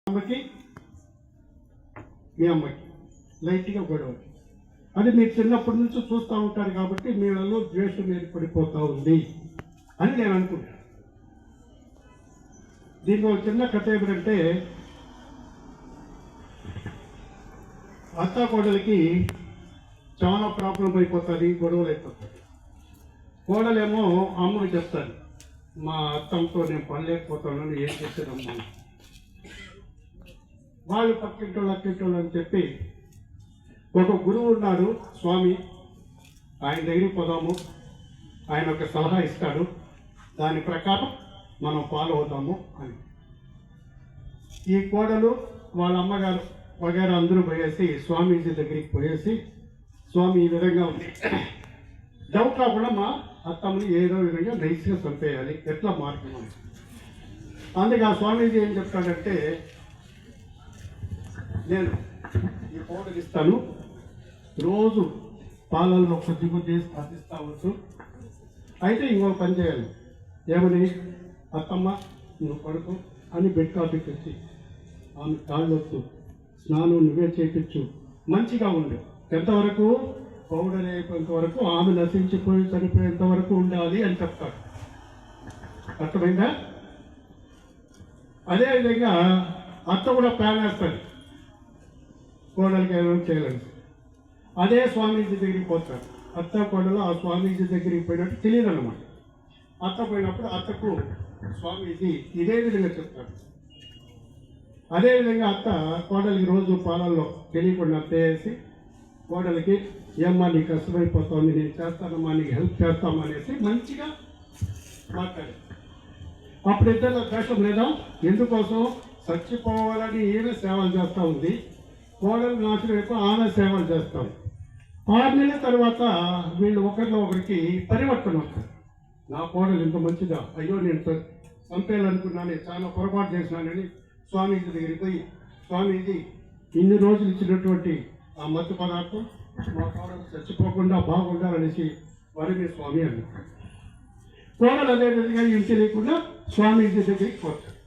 అమ్మకి మీ అమ్మకి లైట్గా గొడవ. అది మీరు చిన్నప్పటి నుంచి చూస్తూ ఉంటారు కాబట్టి మీలో ద్వేషం ఏర్పడిపోతూ ఉంది అని నేను అనుకుంటాను. దీనికి ఒక చిన్న కథ ఏమిటంటే, అత్త కోడలికి చాలా ప్రాబ్లం అయిపోతుంది, గొడవలు అయిపోతుంది. కోడలేమో అమ్మకి చెప్తాను, మా అత్తంతో నేను పనిలేకపోతాను, ఏం చేసేదమ్మా. వాళ్ళు పక్కింటోళ్ళు అని చెప్పి ఒక గురువు ఉన్నాడు స్వామి, ఆయన దగ్గరికి పోదాము, ఆయన ఒక సలహా ఇస్తాడు, దాని ప్రకారం మనం ఫాలో అవుతాము అని. ఈ కోడలు వాళ్ళ అమ్మగారు వగేరా అందరూ పోయేసి స్వామీజీ దగ్గరికి పోయేసి, స్వామి ఈ విధంగా ఉంది, డౌట్ రాకుండా మా అత్తమ్మని ఏదో విధంగా నైస్గా చంపేయాలి, ఎట్లా మార్గం అని. అందుకే ఆ స్వామీజీ ఏం చెప్తాడంటే, నేను ఈ పౌడర్ ఇస్తాను, రోజు పాలల్లో కొద్ది వేసి పాటిస్తావచ్చు. అయితే ఇంకో పని చేయాలి, ఏమని, అత్తమ్మ నువ్వు పడుకో అని బెడ్ కాఫీ తెచ్చి ఆమె కాళ్ళొద్దు, స్నానం నువ్వే చేయించు, మంచిగా ఉండు, ఎంతవరకు పౌడర్ అయిపోయేంత వరకు, ఆమె నశించిపోయి చనిపోయేంత వరకు ఉండాలి అని చెప్తాడు. అర్థమైందా? అదేవిధంగా అత్త కూడా ప్లాన్ వేస్తుంది, కోడలికి ఏమైనా చేయాలని. అదే స్వామీజీ దగ్గరికి పోతారు. అత్త కోడలు ఆ స్వామీజీ దగ్గరికి పోయినట్టు తెలియదు అన్నమాట. అత్త పోయినప్పుడు అత్తకు స్వామీజీ ఇదే విధంగా చెప్తారు. అదేవిధంగా అత్త కోడలికి రోజు పాలల్లో తెలియకుండా వేసి, కోడలికి ఏమ్మా నీకు కష్టమైపోతుంది, నేను చేస్తానమ్మా, నీకు హెల్ప్ చేస్తామా అనేసి మంచిగా మాట్లాడి, అప్పుడు ఇద్దరు ద్వేషం లేదా, ఎందుకోసం చచ్చిపోవాలని ఈమె సేవలు చేస్తూ ఉంది, కోడలు నాశనం అయిపోయి ఆమె సేవలు చేస్తాం. 6 నెలల తర్వాత వీళ్ళు ఒకరిలో ఒకరికి పరివర్తన వస్తారు. నా కోడలు ఇంత మంచిదా, అయ్యో నేను చంపేయాలనుకున్నాను, చాలా పొరపాటు చేసినానని స్వామీజీ దగ్గరికి పోయి, స్వామీజీ ఇన్ని రోజులు ఇచ్చినటువంటి ఆ మత్తు పదార్థం మా కోడలు చచ్చిపోకుండా బాగుండాలనేసి వరమే స్వామి అన్నారు. కోడలు అదే విధంగా ఏం తెలియకుండా స్వామీజీ దగ్గరికి పోతారు.